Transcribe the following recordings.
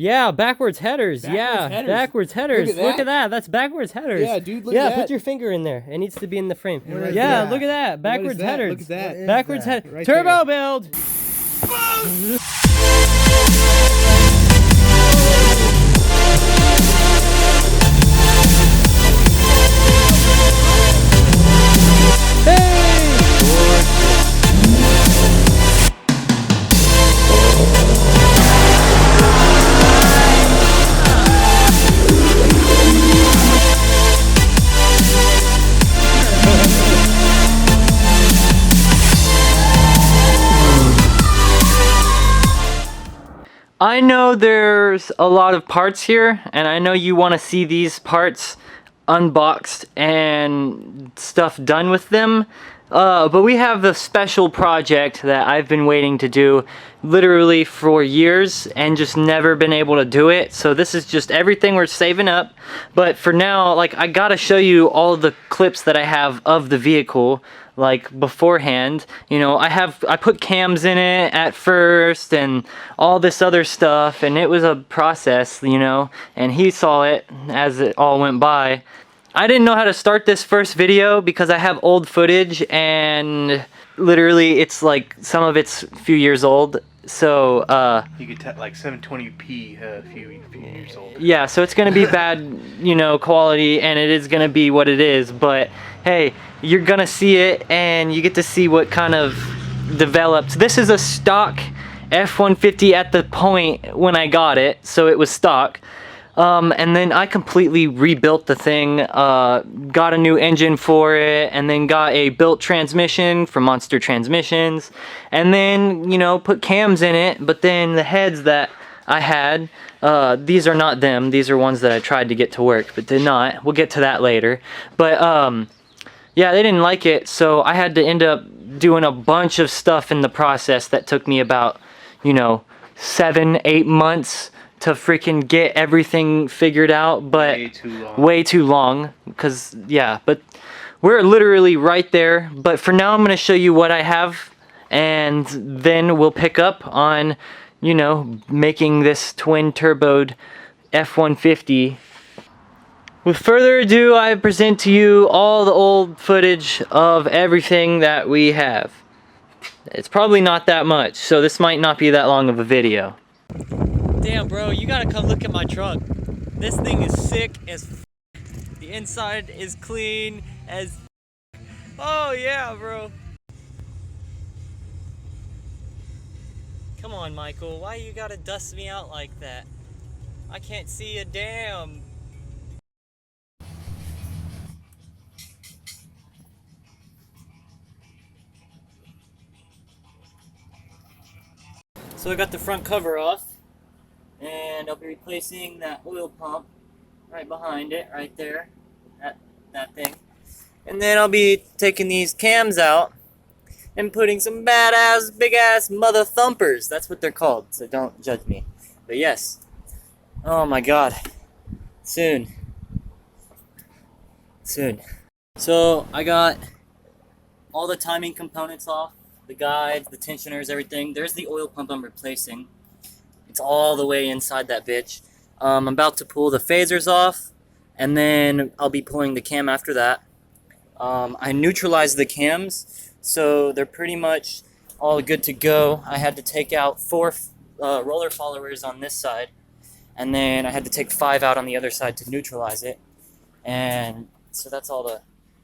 Yeah, backwards headers. Backwards headers. Look at that. That's backwards headers. Yeah, dude, look at that. Yeah, put your finger in there. It needs to be in the frame. Look Look at that. Backwards headers. Look at that. Backwards head. Right Turbo there. build. I know there's a lot of parts here, and I know you want to see these parts unboxed and stuff done with them, but we have a special project that I've been waiting to do literally for years and just never been able to do it. So this is just everything we're saving up, but for now, like, I gotta show you all the clips that I have of the vehicle, like beforehand. You know, I put cams in it at first and all this other stuff, and it was a process, you know, and he saw it as it all went by. I didn't know how to start this first video because I have old footage, and literally it's like some of it's a few years old. So you could tell like 720p a few years old. Yeah, so it's gonna be bad, you know, quality, and it is gonna be what it is, but hey, you're gonna see it and you get to see what kind of developed. This is a stock F150 at the point when I got it, so it was stock. And then I completely rebuilt the thing, got a new engine for it, and then got a built transmission from Monster Transmissions, and then, you know, put cams in it. But then the heads that I had, these are not them, these are ones that I tried to get to work but did not. We'll get to that later. But yeah, they didn't like it, so I had to end up doing a bunch of stuff in the process that took me about, you know, 7-8 months to freaking get everything figured out, but way too long, because yeah, but we're literally right there. But for now, I'm going to show you what I have, and then we'll pick up on, you know, making this twin turboed F150. With further ado, I present to you all the old footage of everything that we have. It's probably not that much, so this might not be that long of a video. Damn, bro, you gotta come look at my truck. This thing is sick as f. The inside is clean as f. Oh yeah, bro. Come on, Michael, why you gotta dust me out like that? I can't see a damn. So I got the front cover off, and I'll be replacing that oil pump right behind it, right there, that thing. And then I'll be taking these cams out and putting some badass, big-ass mother thumpers. That's what they're called, so don't judge me. But yes. Oh my god. Soon. So I got all the timing components off. The guides, the tensioners, everything. There's the oil pump I'm replacing. It's all the way inside that bitch. I'm about to pull the phasers off, and then I'll be pulling the cam after that. I neutralized the cams, so they're pretty much all good to go. I had to take out 4 roller followers on this side, and then I had to take 5 out on the other side to neutralize it. And so that's all the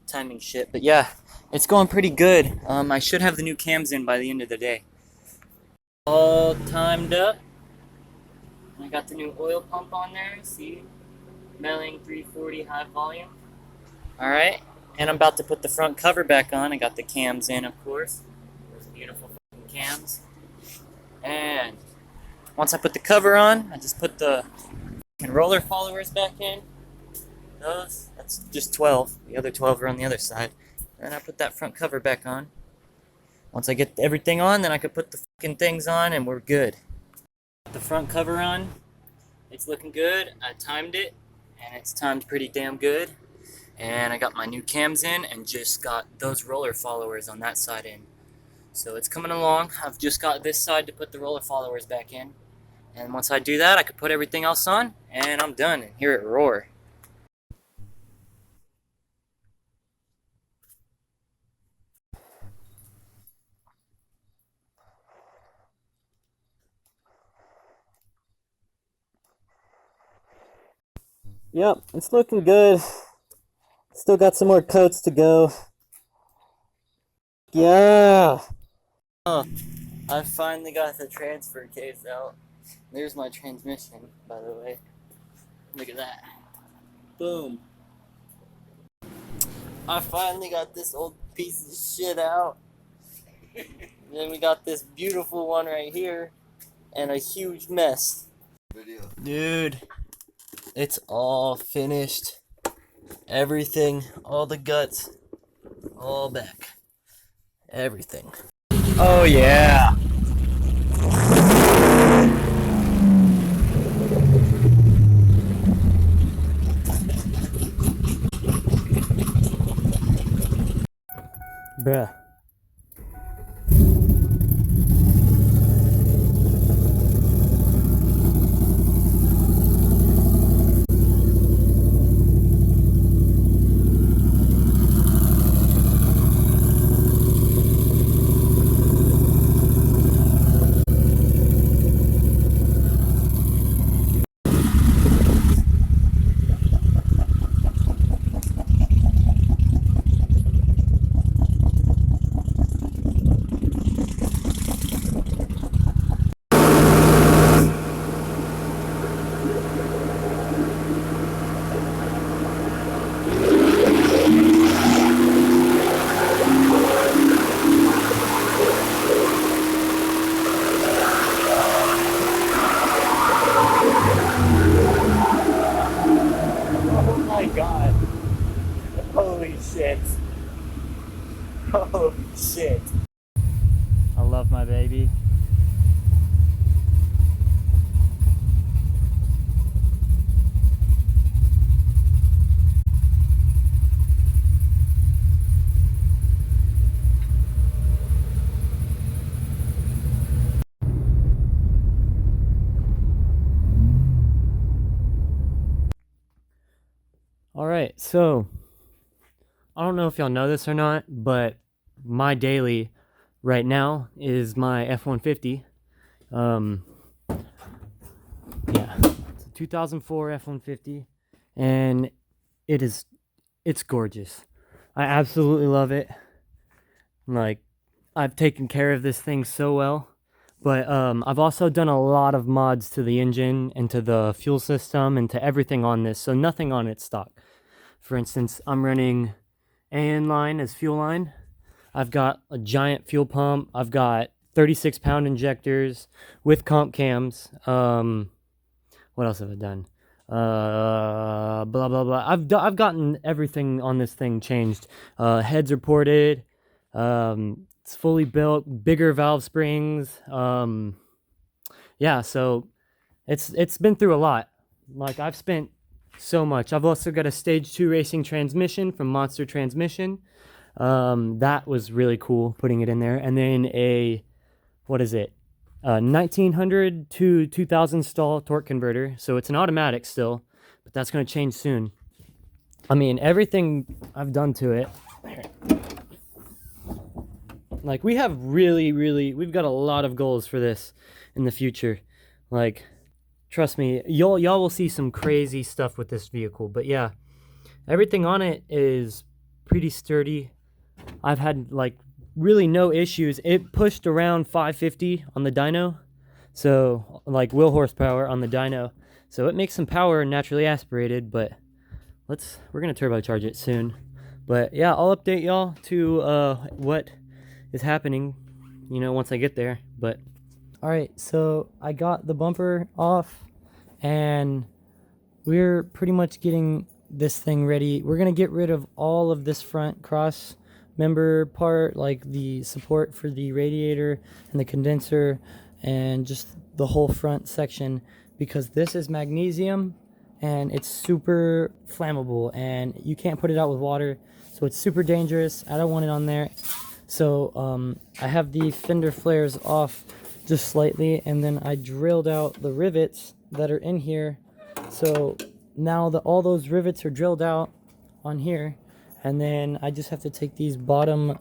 timing shit. But yeah, it's going pretty good. I should have the new cams in by the end of the day. All timed up. I got the new oil pump on there, see? Melling 340 high volume. Alright, and I'm about to put the front cover back on. I got the cams in, of course. Those beautiful fucking cams. And once I put the cover on, I just put the roller followers back in. Those, that's just 12. The other 12 are on the other side. And I put that front cover back on. Once I get everything on, then I could put the fucking things on and we're good. Put the front cover on. It's looking good. I timed it, and it's timed pretty damn good. And I got my new cams in and just got those roller followers on that side in. So it's coming along. I've just got this side to put the roller followers back in. And once I do that, I could put everything else on, and I'm done, and hear it roar. Yep, it's looking good. Still got some more coats to go. Yeah! Oh, I finally got the transfer case out. There's my transmission, by the way. Look at that. Boom. I finally got this old piece of shit out. Then we got this beautiful one right here, and a huge mess. Dude, it's all finished. Everything, all the guts, all back. Everything. Oh yeah. Bruh. God. Holy shit. Holy shit. I love my baby. Alright, so I don't know if y'all know this or not, but my daily right now is my F-150. Yeah, it's a 2004 F-150, and it's gorgeous. I absolutely love it. Like, I've taken care of this thing so well. But I've also done a lot of mods to the engine and to the fuel system and to everything on this, so nothing on its stock. For instance, I'm running AN line as fuel line. I've got a giant fuel pump. I've got 36-pound injectors with comp cams. What else have I done? Blah blah blah. I've gotten everything on this thing changed. Heads are ported. It's fully built. Bigger valve springs. Yeah, so it's been through a lot. Like, I've spent so much. I've also got a stage 2 racing transmission from Monster Transmission. That was really cool putting it in there. And then a 1900 to 2000 stall torque converter. So it's an automatic still, but that's going to change soon. I mean, everything I've done to it. Like, we have we've got a lot of goals for this in the future. Like, trust me, y'all will see some crazy stuff with this vehicle. But yeah, everything on it is pretty sturdy. I've had like really no issues. It pushed around 550 on the dyno, so like wheel horsepower on the dyno. So it makes some power naturally aspirated, but we're gonna turbocharge it soon. But yeah, I'll update y'all to what is happening, you know, once I get there. But all right, so I got the bumper off, and we're pretty much getting this thing ready. We're gonna get rid of all of this front cross member part, like the support for the radiator and the condenser, and just the whole front section, because this is magnesium and it's super flammable and you can't put it out with water, so it's super dangerous. I don't want it on there. So I have the fender flares off just slightly, and then I drilled out the rivets that are in here. So now all those rivets are drilled out on here, and then I just have to take these bottom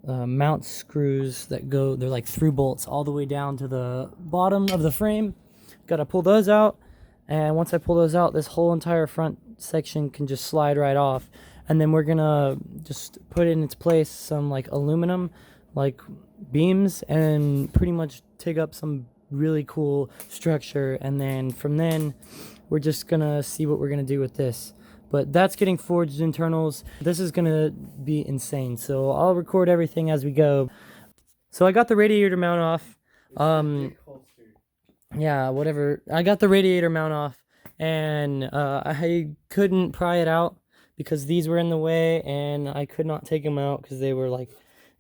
mount screws that go, they're like through bolts all the way down to the bottom of the frame. Gotta pull those out, and once I pull those out, this whole entire front section can just slide right off. And then we're gonna just put in its place some like aluminum like beams and pretty much take up some really cool structure, and then from then we're just gonna see what we're gonna do with this. But that's getting forged internals. This is gonna be insane, so I'll record everything as we go. So I got the radiator mount off. Yeah, whatever. I got the radiator mount off, and I couldn't pry it out because these were in the way, and I could not take them out because they were like,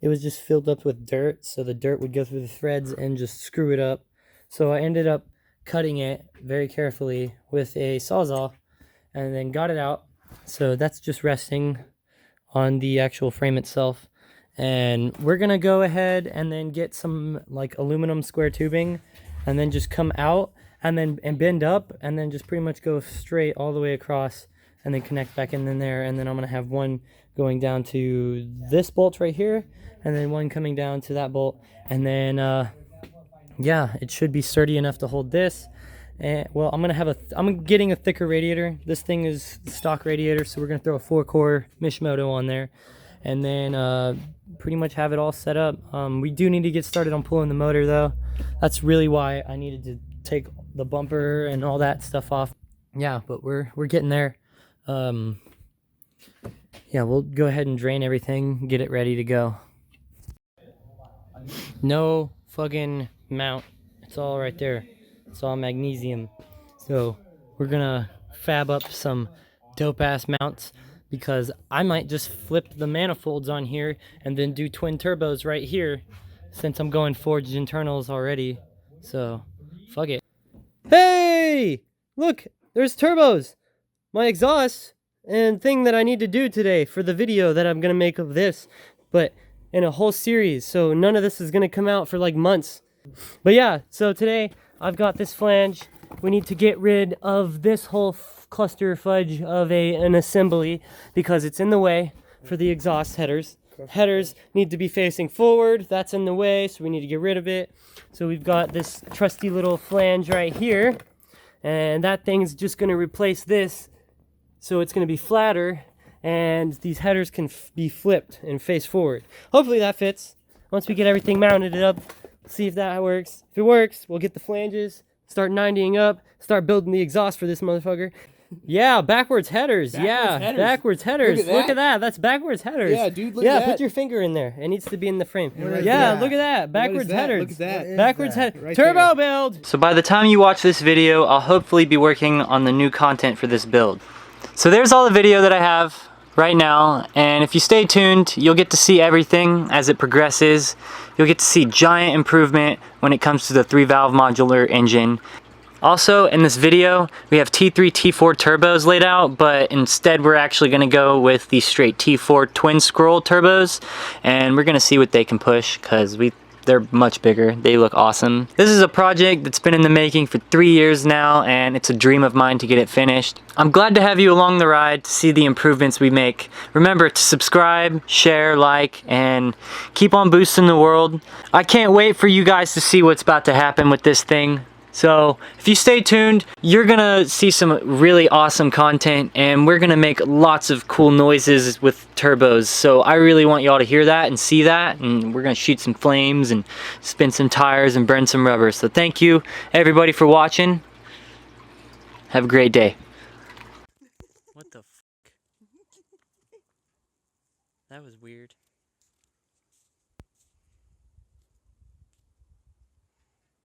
it was just filled up with dirt, so the dirt would go through the threads and just screw it up. So I ended up cutting it very carefully with a Sawzall and then got it out. So that's just resting on the actual frame itself. And we're gonna go ahead and then get some like aluminum square tubing and then just come out and then bend up and then just pretty much go straight all the way across and then connect back in there. And then I'm gonna have one going down to this bolt right here, and then one coming down to that bolt, and then yeah, it should be sturdy enough to hold this. And well, I'm getting a thicker radiator. This thing is stock radiator, so we're gonna throw a 4-core Mechanaholics on there, and then pretty much have it all set up. We do need to get started on pulling the motor though. That's really why I needed to take the bumper and all that stuff off. Yeah, but we're getting there. Yeah, we'll go ahead and drain everything, get it ready to go. No fucking mount. It's all right there. It's all magnesium. So we're gonna fab up some dope ass mounts, because I might just flip the manifolds on here and then do twin turbos right here, since I'm going forged internals already. So fuck it. Hey, look, there's turbos. My exhaust and thing that I need to do today for the video that I'm gonna make of this, but in a whole series, so none of this is gonna come out for like months. But yeah, so today I've got this flange. We need to get rid of this whole cluster fudge of an assembly because it's in the way for the exhaust headers. Headers need to be facing forward. That's in the way, so we need to get rid of it. So we've got this trusty little flange right here, and that thing's just gonna replace this, so it's gonna be flatter, and these headers can be flipped and face forward. Hopefully that fits. Once we get everything mounted up, see if that works. If it works, we'll get the flanges, start 90ing up, start building the exhaust for this motherfucker. Yeah, backwards headers. Backwards headers. Look at that. That's backwards headers. Yeah, dude, look at that. Yeah, put your finger in there. It needs to be in the frame. Look Yeah, look at that. Backwards headers. Look at that. Backwards head. Right Turbo there. build. So by the time you watch this video, I'll hopefully be working on the new content for this build. So there's all the video that I have right now, and if you stay tuned, you'll get to see everything as it progresses. You'll get to see giant improvement when it comes to the 3-valve modular engine. Also, in this video, we have T3, T4 turbos laid out, but instead we're actually going to go with the straight T4 twin scroll turbos, and we're going to see what they can push, because they're much bigger. They look awesome. This is a project that's been in the making for 3 years now, and it's a dream of mine to get it finished. I'm glad to have you along the ride to see the improvements we make. Remember to subscribe, share, like, and keep on boosting the world. I can't wait for you guys to see what's about to happen with this thing. So if you stay tuned, you're gonna see some really awesome content, and we're gonna make lots of cool noises with turbos. So I really want y'all to hear that and see that, and we're gonna shoot some flames and spin some tires and burn some rubber. So thank you everybody for watching. Have a great day. What the fuck? That was weird.